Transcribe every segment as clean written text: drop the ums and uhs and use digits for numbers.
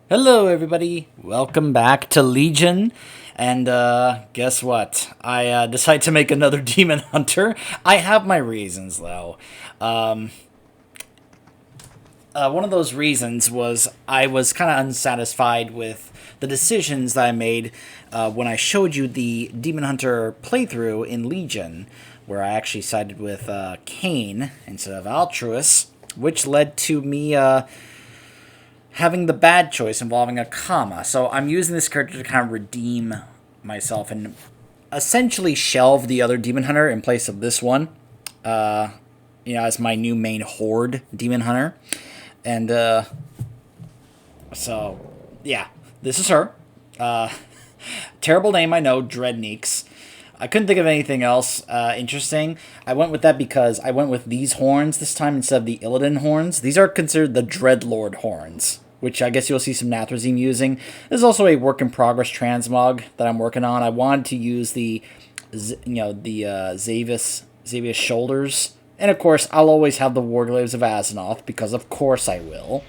Hello, everybody. Welcome back to Legion. And guess what? I decided to make another Demon Hunter. I have my reasons, though. One of those reasons was I was kind of unsatisfied with the decisions that I made when I showed you the Demon Hunter playthrough in Legion, where I actually sided with Cain instead of Altruis, which led to me having the bad choice involving a comma. So I'm using this character to kind of redeem myself and essentially shelve the other Demon Hunter in place of this one, as my new main Horde Demon Hunter. And so, yeah, this is her. Terrible name, I know, Dreadneeks. I couldn't think of anything else interesting. I went with that because I went with these horns this time instead of the Illidan horns. These are considered the Dreadlord horns, which I guess you'll see some Nathrezim using. This is also a work-in-progress transmog that I'm working on. I wanted to use the Xavius shoulders. And, of course, I'll always have the Warglaives of Azzinoth, because of course I will.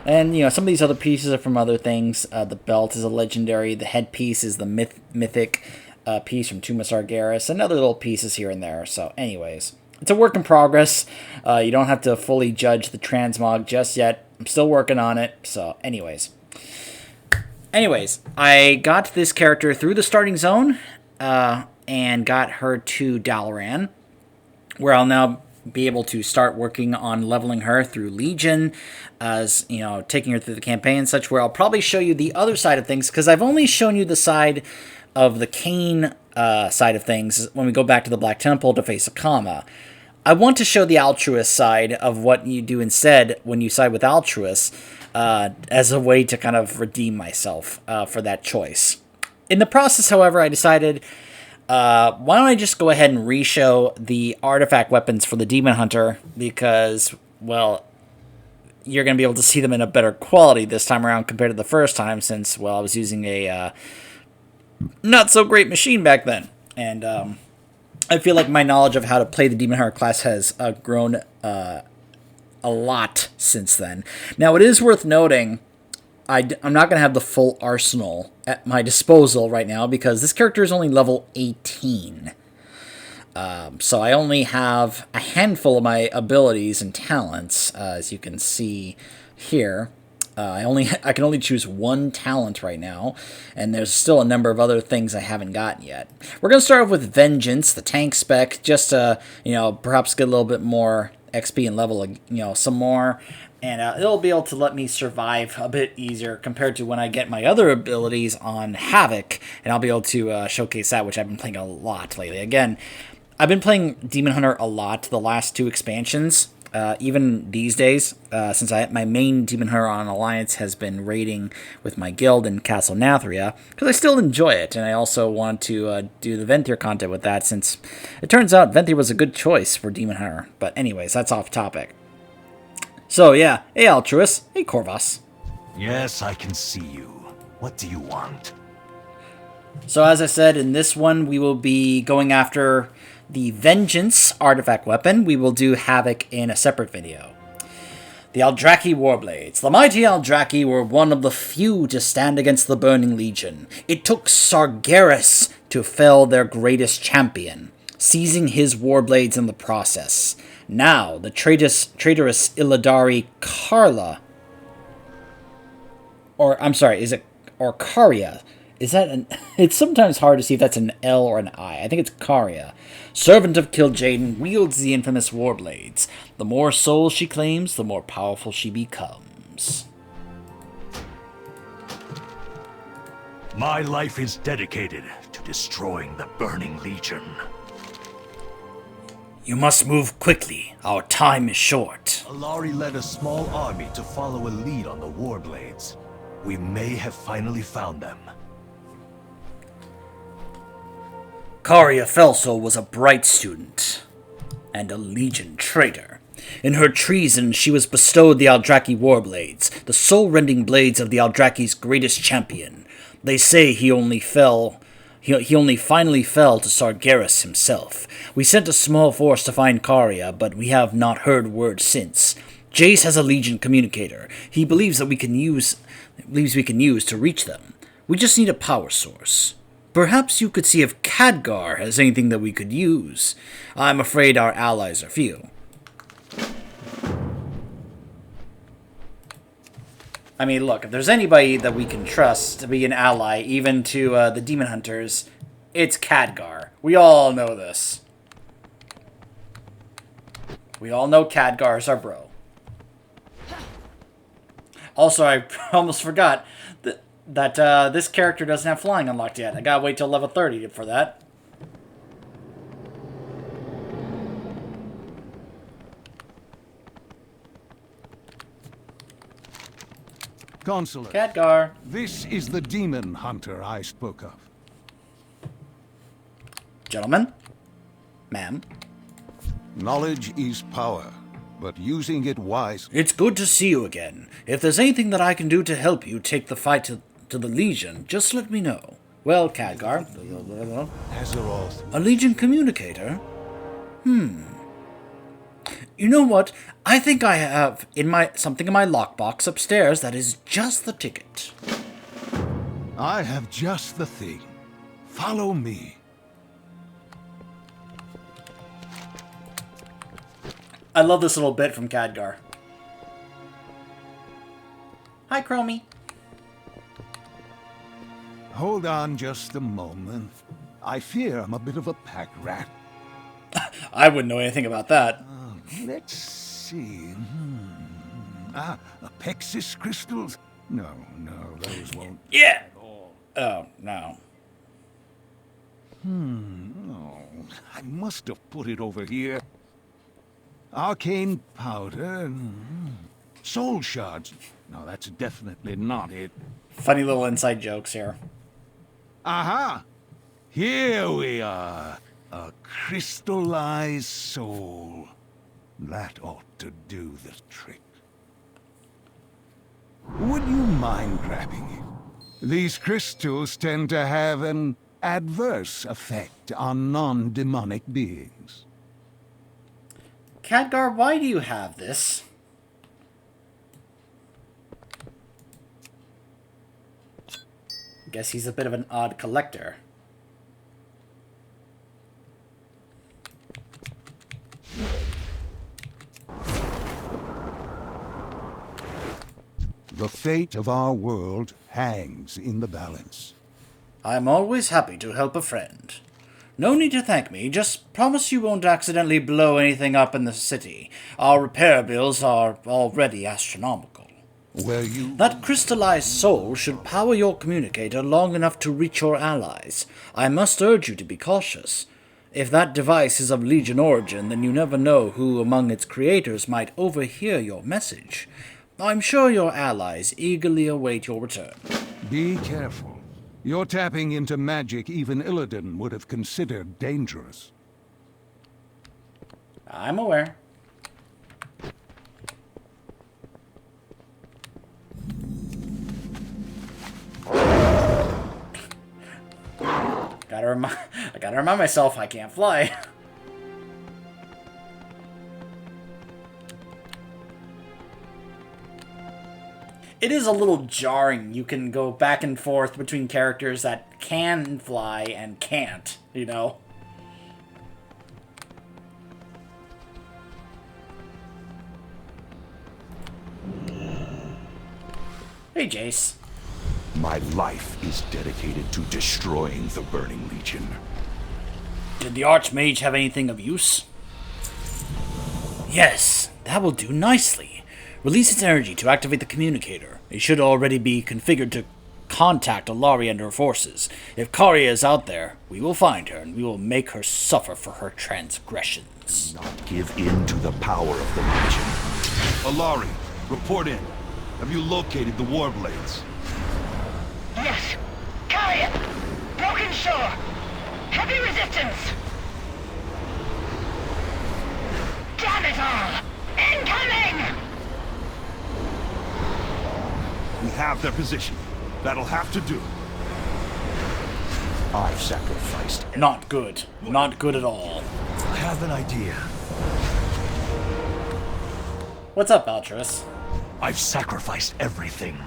And, some of these other pieces are from other things. The belt is a legendary. The headpiece is the mythic piece from Tomb of Sargeras. And other little pieces here and there. So, anyways, it's a work in progress. You don't have to fully judge the transmog just yet. I'm still working on it. So, anyways, I got this character through the starting zone and got her to Dalaran, where I'll now be able to start working on leveling her through Legion, as, taking her through the campaign and such, where I'll probably show you the other side of things, because I've only shown you the side of the Cain side of things when we go back to the Black Temple to face a comma. I want to show the Altruis side of what you do instead when you side with Altruis, as a way to kind of redeem myself for that choice. In the process, however, I decided, why don't I just go ahead and re-show the artifact weapons for the Demon Hunter, because, well, you're going to be able to see them in a better quality this time around compared to the first time, since, well, I was using a not-so-great machine back then. And I feel like my knowledge of how to play the Demon Hunter class has grown a lot since then. Now, it is worth noting, I'm not going to have the full arsenal at my disposal right now, because this character is only level 18. So I only have a handful of my abilities and talents, as you can see here. I can only choose one talent right now, and there's still a number of other things I haven't gotten yet. We're going to start off with Vengeance, the tank spec, just to, perhaps get a little bit more XP and level, some more, and it'll be able to let me survive a bit easier compared to when I get my other abilities on Havoc, and I'll be able to showcase that, which I've been playing a lot lately. Again, I've been playing Demon Hunter a lot the last two expansions. Even these days, since my main Demon Hunter on Alliance has been raiding with my guild in Castle Nathria, because I still enjoy it, and I also want to do the Venthyr content with that, since it turns out Venthyr was a good choice for Demon Hunter. But anyways, that's off topic. So yeah, hey Altruis, hey Corvus. Yes, I can see you. What do you want? So as I said, in this one we will be going after the Vengeance artifact weapon. We will do Havoc in a separate video. The Aldrachi Warblades. The mighty Aldrachi were one of the few to stand against the Burning Legion. It took Sargeras to fell their greatest champion, seizing his Warblades in the process. Now, the traitorous Illidari Karla, or Karya, is that an... It's sometimes hard to see if that's an L or an I. I think it's Karya. Servant of Kil'jaeden, wields the infamous Warblades. The more souls she claims, the more powerful she becomes. My life is dedicated to destroying the Burning Legion. You must move quickly. Our time is short. Alari led a small army to follow a lead on the Warblades. We may have finally found them. Karya Felsoul was a bright student and a Legion traitor. In her treason, she was bestowed the Aldrachi Warblades, the soul-rending blades of the Aldrachi's greatest champion. They say he only finally fell to Sargeras himself. We sent a small force to find Karya, but we have not heard word since. Jace has a Legion communicator. He believes we can use to reach them. We just need a power source. Perhaps you could see if Khadgar has anything that we could use. I'm afraid our allies are few. I mean, look, if there's anybody that we can trust to be an ally, even to the Demon Hunters, it's Khadgar. We all know this. We all know Khadgar's our bro. Also, I almost forgot that this character doesn't have flying unlocked yet. I gotta wait till level 30 for that. Consular. Khadgar. This is the demon hunter I spoke of. Gentlemen. Ma'am. Knowledge is power, but using it wisely. It's good to see you again. If there's anything that I can do to help you take the fight to the Legion, just let me know. Well, Khadgar. Azeroth. A Legion communicator? You know what? I think I have something in my lockbox upstairs that is just the ticket. I have just the thing. Follow me. I love this little bit from Khadgar. Hi, Chromie. Hold on just a moment. I fear I'm a bit of a pack rat. I wouldn't know anything about that. Let's see. Apexis crystals? No, those won't. Yeah. Oh, no. Oh, I must have put it over here. Arcane powder. Soul shards. No, that's definitely not it. Funny little inside jokes here. Aha! Here we are. A crystallized soul. That ought to do the trick. Would you mind grabbing it? These crystals tend to have an adverse effect on non-demonic beings. Khadgar, why do you have this? Guess he's a bit of an odd collector. The fate of our world hangs in the balance. I'm always happy to help a friend. No need to thank me, just promise you won't accidentally blow anything up in the city. Our repair bills are already astronomical. That crystallized soul should power your communicator long enough to reach your allies. I must urge you to be cautious. If that device is of Legion origin, then you never know who among its creators might overhear your message. I'm sure your allies eagerly await your return. Be careful. You're tapping into magic even Illidan would have considered dangerous. I'm aware. I gotta remind myself I can't fly. It is a little jarring. You can go back and forth between characters that can fly and can't, you know? Hey, Jace. My life is dedicated to destroying the Burning Legion. Did the Archmage have anything of use? Yes, that will do nicely. Release its energy to activate the communicator. It should already be configured to contact Aldrachi and her forces. If Karya is out there, we will find her and we will make her suffer for her transgressions. Do not give in to the power of the Legion. Aldrachi, report in. Have you located the Warblades? Yes. Karya! Broken shore! Heavy resistance! Damn it all! Incoming! We have their position. That'll have to do. I've sacrificed. Not good. Not good at all. I have an idea. What's up, Altruis? I've sacrificed everything.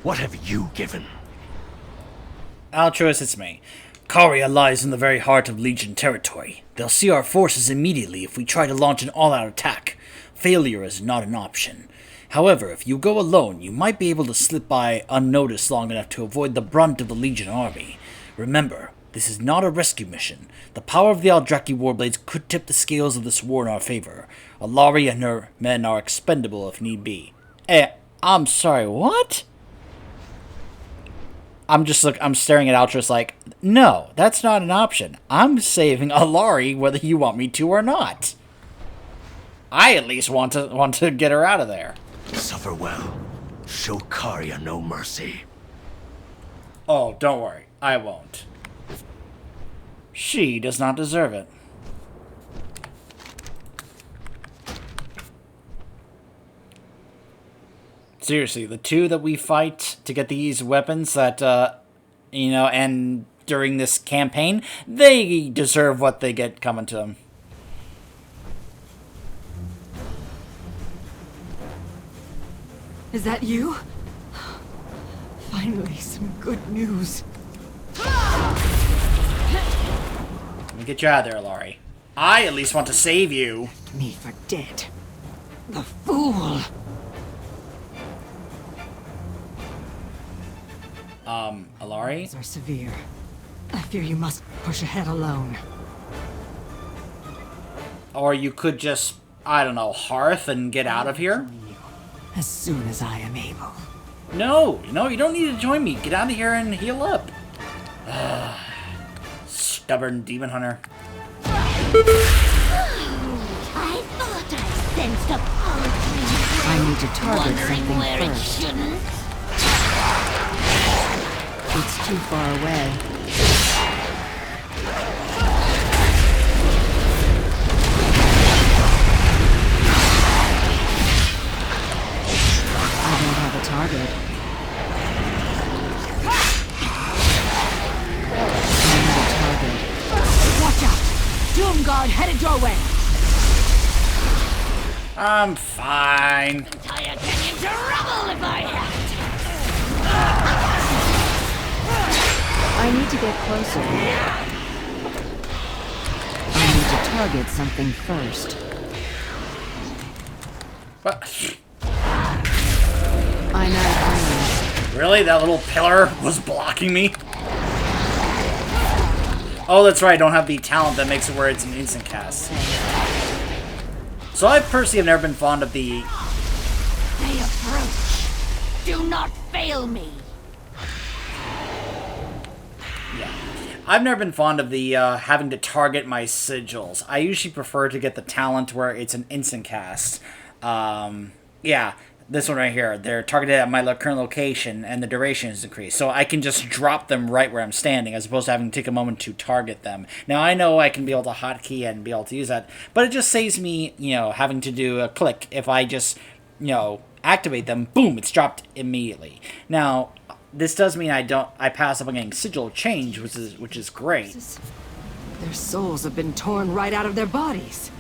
What have you given? Altruis, it's me. Caria lies in the very heart of Legion territory. They'll see our forces immediately if we try to launch an all-out attack. Failure is not an option. However, if you go alone, you might be able to slip by unnoticed long enough to avoid the brunt of the Legion army. Remember, this is not a rescue mission. The power of the Aldrachi Warblades could tip the scales of this war in our favor. Alari and her men are expendable if need be. I'm sorry, what? I'm staring at Altruis like, no, that's not an option. I'm saving Alari whether you want me to or not. I at least want to get her out of there. Suffer well. Show Caria no mercy. Oh, don't worry. I won't. She does not deserve it. Seriously, the two that we fight to get these weapons that, and during this campaign, they deserve what they get coming to them. Is that you? Finally, some good news. Let me get you out of there, Laurie. I at least want to save you. Me for dead. The fool! Alari? These are severe. I fear you must push ahead alone. Or you could just, I don't know, hearth and get out of here? As soon as I am able. No, you don't need to join me. Get out of here and heal up. Stubborn demon hunter. I thought I sensed a poetry. I need to target Wondering something where it first. shouldn't. It's too far away. I don't have a target. I need a target. Watch out! Doom Guard headed your way! I'm fine. Entire canyon to rubble if I have I need to get closer. I need to target something first. What? I'm out of range. Really? That little pillar was blocking me? Oh, that's right. I don't have the talent that makes it where it's an instant cast. So I personally have never been fond of the... They approach. Do not fail me. Yeah. I've never been fond of the having to target my sigils. I usually prefer to get the talent where it's an instant cast. Yeah, this one right here. They're targeted at my current location, and the duration is increased. So I can just drop them right where I'm standing, as opposed to having to take a moment to target them. Now, I know I can be able to hotkey and be able to use that, but it just saves me, having to do a click. If I just, activate them, boom, it's dropped immediately. Now, this does mean I pass up on getting sigil change, which is great. Their souls have been torn right out of their bodies.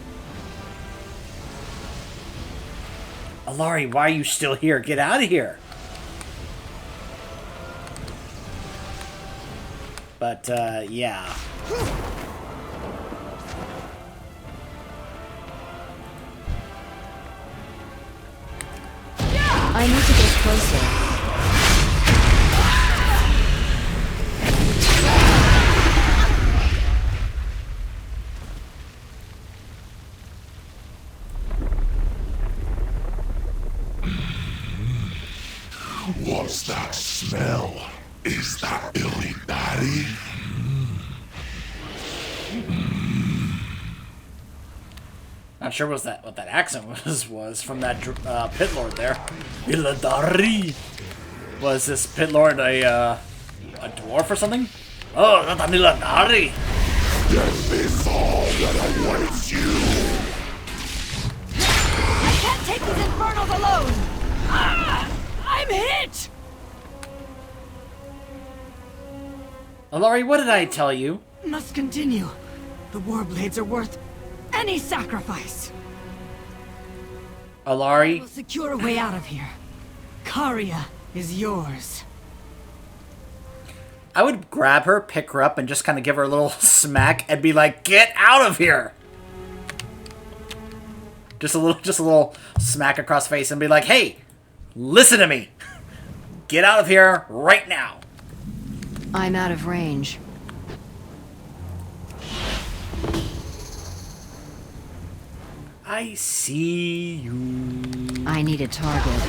Alari, why are you still here? Get out of here! But, yeah. I need to get closer. What's that smell? Is that Illuminati? Not sure what that accent was from that pit lord there. Illuminati. Was this pit lord a dwarf or something? Oh, not a Illuminati. Death is all that awaits you. I can't take these infernals alone! Ah! I'm hit! Alari, what did I tell you? Must continue. The Warblades are worth any sacrifice. Alari, We'll secure a way out of here. Karia is yours. I would grab her, pick her up, and just kind of give her a little smack and be like, "Get out of here!" Just a little smack across the face and be like, "Hey, listen to me. Get out of here right now." I'm out of range. I see you. I need a target.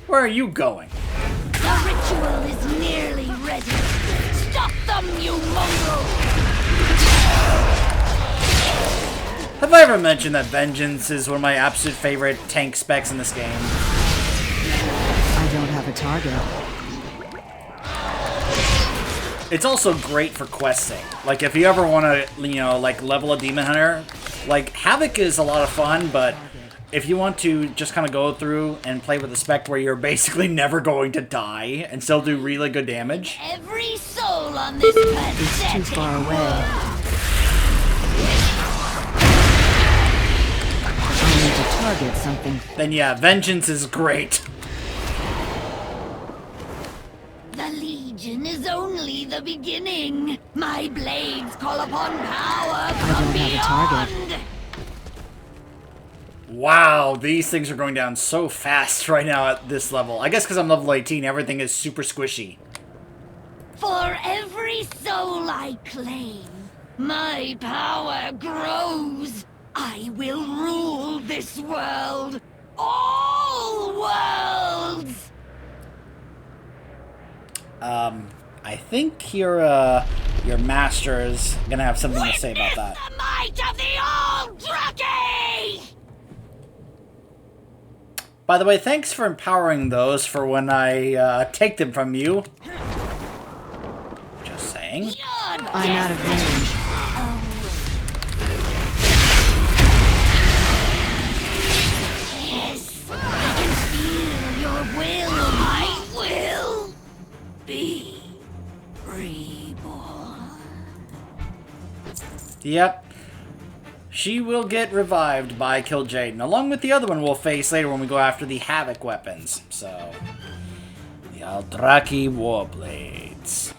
Where are you going? The ritual is nearly ready. Stop them, you mongrel! Have I ever mentioned that Vengeance is one of my absolute favorite tank specs in this game? I don't have a target. It's also great for questing. Like, if you ever want to, you know, like, level a Demon Hunter, like, Havoc is a lot of fun, but if you want to just kind of go through and play with a spec where you're basically never going to die and still do really good damage. Every soul on this pathetic It's too far away. I need to target something. Then yeah, Vengeance is great. The Legion is only the beginning. My blades call upon power from don't have a target. beyond. Wow, these things are going down so fast right now at this level. I guess because I'm level 18, everything is super squishy. For every soul I claim, my power grows. I will rule this world. All worlds! I think your master is gonna have something to say about that. The might of the Aldrachi! By the way, thanks for empowering those for when I take them from you. Just saying. I'm out of range. Yes, I can feel your will. I will be reborn. Yep. She will get revived by Kil'jaeden, along with the other one we'll face later when we go after the Havoc weapons. So, the Aldrachi Warblades.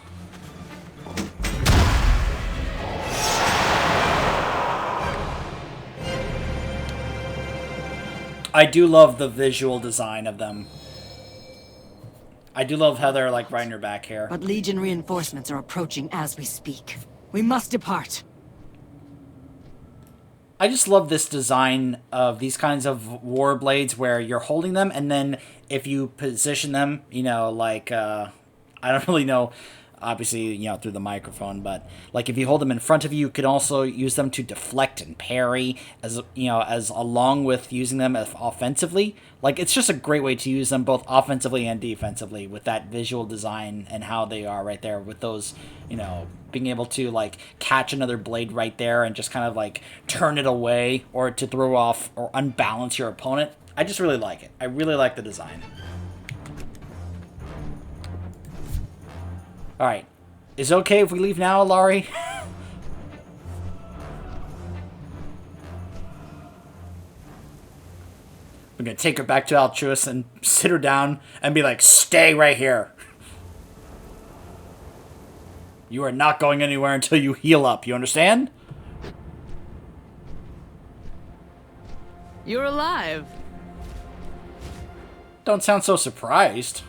I do love the visual design of them. I do love how they're like riding your back here. But Legion reinforcements are approaching as we speak. We must depart. I just love this design of these kinds of war blades where you're holding them, and then if you position them, you know, like, I don't really know, obviously, you know, through the microphone, but, like, if you hold them in front of you, you can also use them to deflect and parry, as, you know, as along with using them as offensively. Like, it's just a great way to use them both offensively and defensively with that visual design and how they are right there with those, you know, being able to, like, catch another blade right there and just kind of, like, turn it away or to throw off or unbalance your opponent. I just really like it. I really like the design. Alright. Is it okay if we leave now, Alari? We're gonna take her back to Altruis and sit her down and be like, stay right here. You are not going anywhere until you heal up, you understand? You're alive. Don't sound so surprised.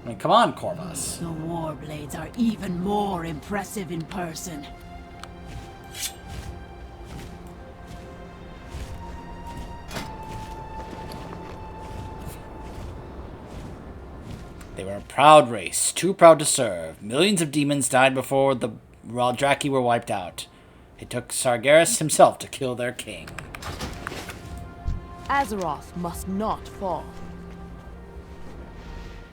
I mean, come on, Corvus. The Warblades are even more impressive in person. They were a proud race, too proud to serve. Millions of demons died before the Aldrachi were wiped out. It took Sargeras himself to kill their king. Azeroth must not fall.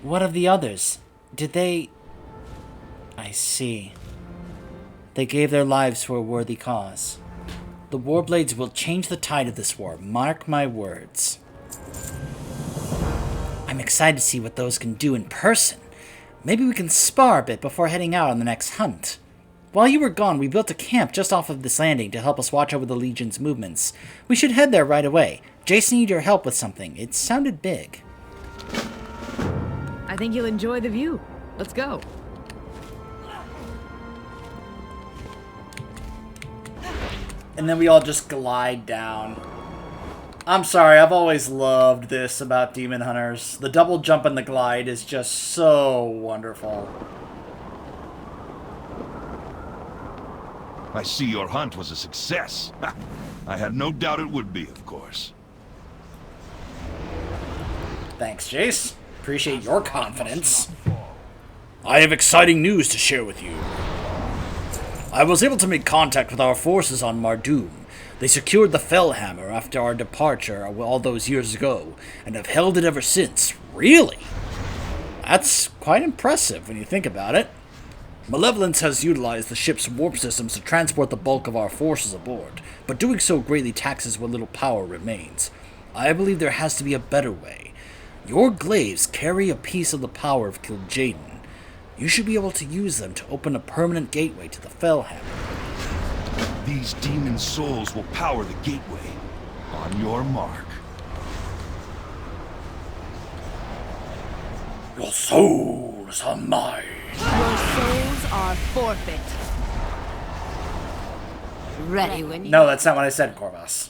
What of the others? Did they... I see. They gave their lives for a worthy cause. The Warblades will change the tide of this war, mark my words. I'm excited to see what those can do in person. Maybe we can spar a bit before heading out on the next hunt. While you were gone, we built a camp just off of this landing to help us watch over the Legion's movements. We should head there right away. Jason needed your help with something. It sounded big. I think you'll enjoy the view. Let's go. And then we all just glide down. I'm sorry, I've always loved this about Demon Hunters. The double jump and the glide is just so wonderful. I see your hunt was a success. I had no doubt it would be, of course. Thanks, Jace. Appreciate your confidence. I have exciting news to share with you. I was able to make contact with our forces on Mardoom. They secured the Fellhammer after our departure all those years ago, and have held it ever since. Really? That's quite impressive when you think about it. Malevolence has utilized the ship's warp systems to transport the bulk of our forces aboard, but doing so greatly taxes what little power remains. I believe there has to be a better way. Your glaives carry a piece of the power of Kil'jaeden. You should be able to use them to open a permanent gateway to the Fellhammer. These demon souls will power the gateway. On your mark. Your souls are mine. Your souls are forfeit. Ready when you... No, that's not what I said, Corvus.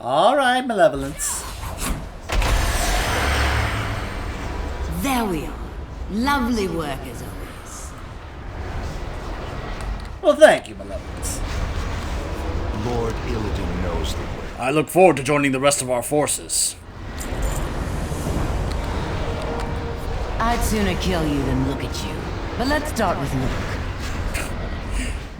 Alright, Malevolence. There we are. Lovely work as always. Well, thank you, Malevolence. Lord Illidan knows the way. I look forward to joining the rest of our forces. I'd sooner kill you than look at you. But let's start with look.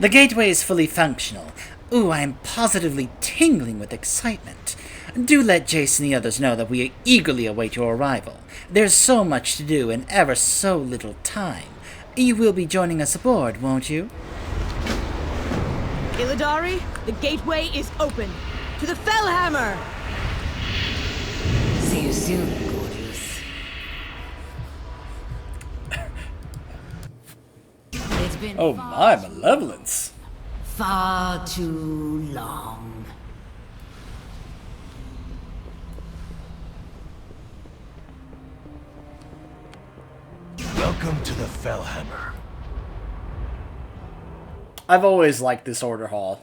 The gateway is fully functional. Ooh, I am positively tingling with excitement. Do let Jason and the others know that we eagerly await your arrival. There's so much to do and ever so little time. You will be joining us aboard, won't you? Illidari, the gateway is open. To the Fellhammer! See you soon, gorgeous. It's been Oh my, Malevolence. far too long. Welcome to the Fellhammer. I've always liked this order hall.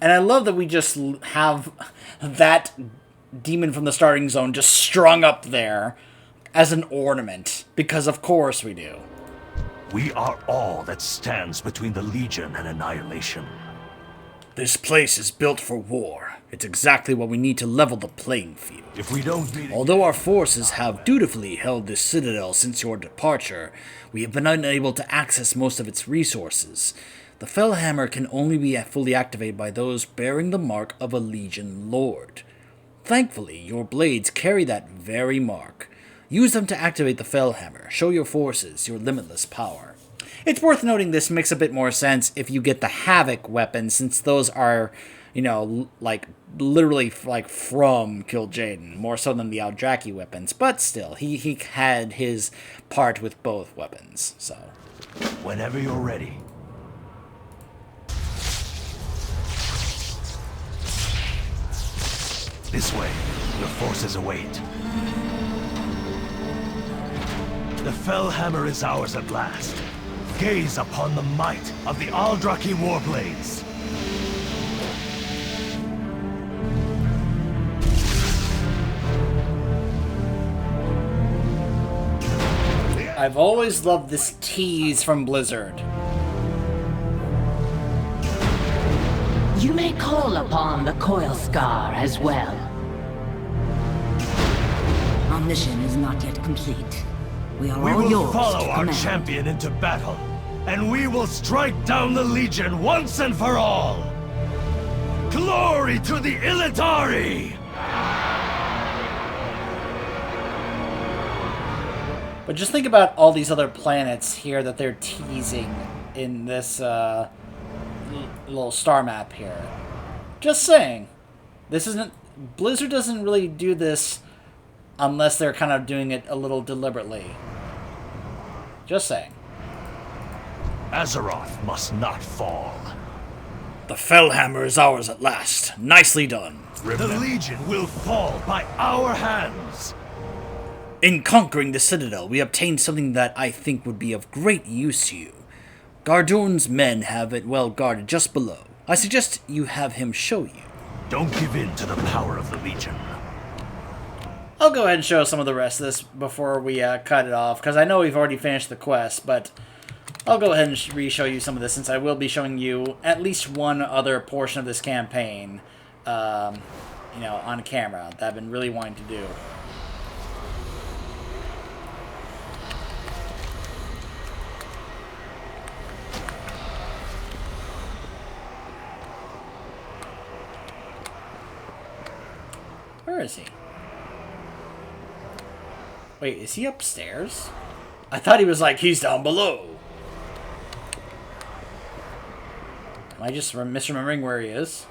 And I love that we just have that demon from the starting zone just strung up there as an ornament. Because of course we do. We are all that stands between the Legion and annihilation. This place is built for war. It's exactly what we need to level the playing field. If we don't beat it, Although our forces have dutifully held this citadel since your departure, we have been unable to access most of its resources. The Fellhammer can only be fully activated by those bearing the mark of a Legion Lord. Thankfully, your blades carry that very mark. Use them to activate the Fellhammer. Show your forces your limitless power. It's worth noting this makes a bit more sense if you get the Havoc weapons, since those are, you know, like, literally, like, from Kil'jaeden, more so than the Aldrachi weapons. But still, he had his part with both weapons, so. whenever you're ready. This way, your forces await. The Fellhammer is ours at last. Gaze upon the might of the Aldrachi Warblades. I've always loved this tease from Blizzard. You may call upon the Coil Scar as well. Our mission is not yet complete. We are We all will yours follow to our command. champion into battle, and we will strike down the Legion once and for all! Glory to the Illidari! But just think about all these other planets here that they're teasing in this little star map here. Just saying. This isn't... Blizzard doesn't really do this unless they're kind of doing it a little deliberately. Just saying. Azeroth must not fall. The Fellhammer is ours at last. Nicely done. The Legion will fall by our hands. In conquering the Citadel, we obtained something that I think would be of great use to you. Gardorn's men have it well guarded just below. I suggest you have him show you. Don't give in to the power of the Legion. I'll go ahead and show some of the rest of this before we cut it off, because I know we've already finished the quest, but I'll go ahead and re-show you some of this, since I will be showing you at least one other portion of this campaign, on camera, that I've been really wanting to do. Where is he? Wait, is he upstairs? I thought he was like, he's down below. Am I just misremembering where he is?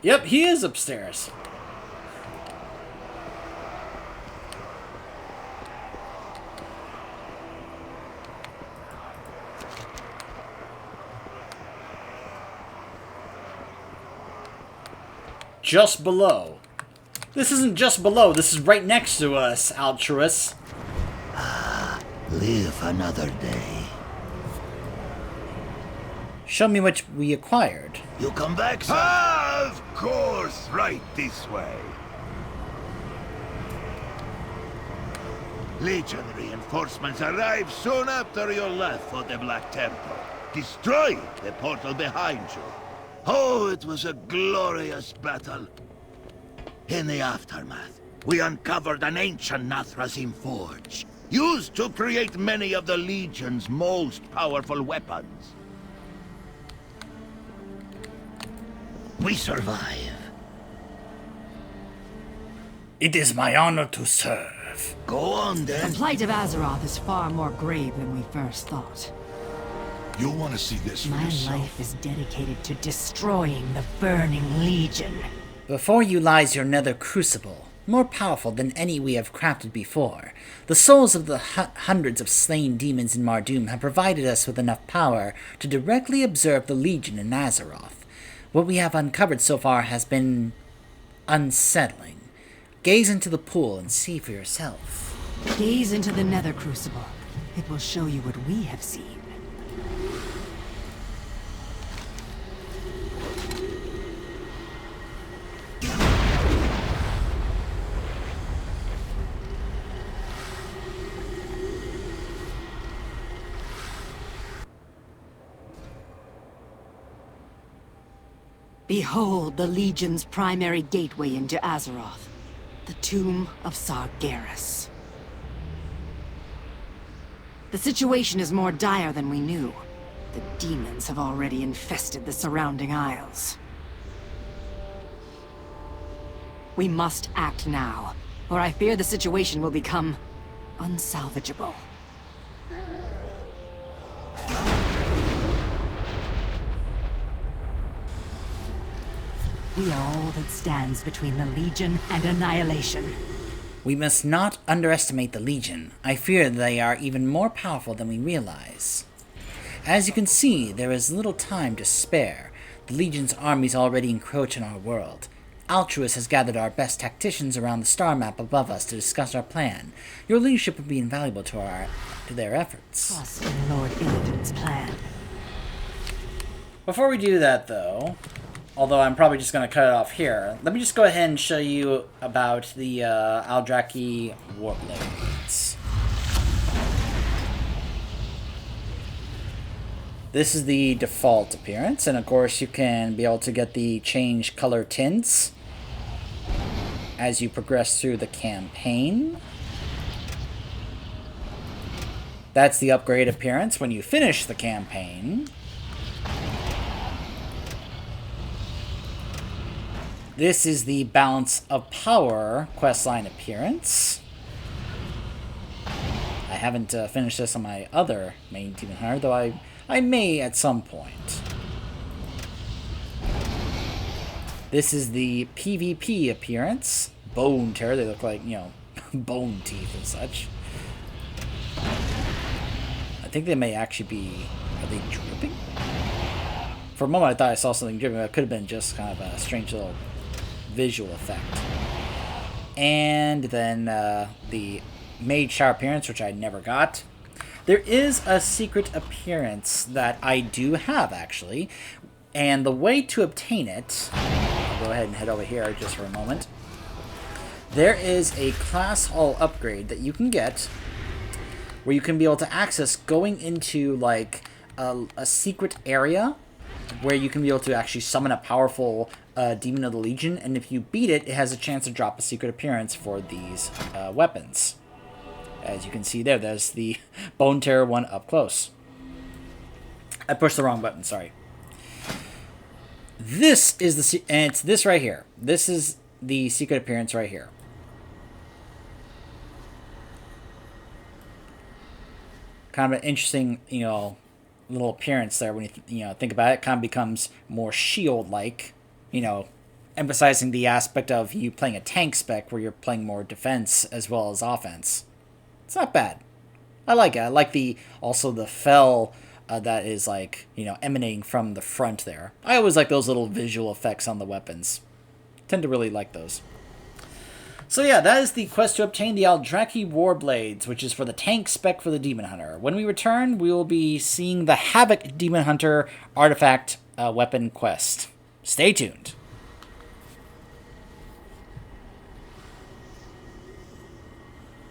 Yep, he is upstairs. Just below. This isn't just below, this is right next to us, Altruis. Live another day. Show me what we acquired. You come back, sir? Of course, right this way. Legion reinforcements arrived soon after you left for the Black Temple. Destroy the portal behind you. Oh, it was a glorious battle. In the aftermath, we uncovered an ancient Nathrazim forge, used to create many of the Legion's most powerful weapons. We survive. It is my honor to serve. Go on, The then. plight of Azeroth is far more grave than we first thought. You'll want to see this for My yourself. life is dedicated to destroying the Burning Legion. Before you lies your nether crucible, more powerful than any we have crafted before. The souls of the hundreds of slain demons in Mardum have provided us with enough power to directly observe the Legion in Azeroth. What we have uncovered so far has been unsettling. Gaze into the pool and see for yourself. Gaze into the Nether Crucible. It will show you what we have seen. Behold the Legion's primary gateway into Azeroth, the Tomb of Sargeras. The situation is more dire than we knew. The demons have already infested the surrounding isles. We must act now, or I fear the situation will become unsalvageable. We are all that stands between the Legion and annihilation. We must not underestimate the Legion. I fear they are even more powerful than we realize. As you can see, there is little time to spare. The Legion's armies already encroach on our world. Altruis has gathered our best tacticians around the star map above us to discuss our plan. Your leadership would be invaluable to their efforts. Trust in Lord Illidan's plan. Before we do that, though, although I'm probably just going to cut it off here, let me just go ahead and show you about the Aldrachi Warblades. This is the default appearance, and of course you can be able to get the change color tints as you progress through the campaign. That's the upgrade appearance when you finish the campaign. This is the Balance of Power questline appearance. I haven't finished this on my other main Demon Hunter, though I may at some point. This is the PvP appearance. Bone Terror, they look like, bone teeth and such. think they may actually be... Are they dripping? For a moment I thought I saw something dripping, but it could have been just kind of a strange little visual effect. And then the Mage Shower appearance, which I never got. There is a secret appearance that I do have, actually. And the way to obtain it... I'll go ahead and head over here just for a moment. There is a class hall upgrade that you can get where you can be able to access going into, like, a secret area where you can be able to actually summon a powerful Demon of the Legion, and if you beat it, it has a chance to drop a secret appearance for these weapons. As you can see there, there's the Bone Terror one up close. I pushed the wrong button, sorry. This is the... and it's this right here. This is the secret appearance right here. Kind of an interesting, you know, little appearance there when you think about it. It kind of becomes more shield-like, you know, emphasizing the aspect of you playing a tank spec where you're playing more defense as well as offense. It's not bad. I like it. I like also the fell that is, like, you know, emanating from the front there. I always like those little visual effects on the weapons. Tend to really like those. So yeah, that is the quest to obtain the Aldrachi Warblades, which is for the tank spec for the Demon Hunter. When we return, we will be seeing the Havoc Demon Hunter artifact weapon quest. Stay tuned.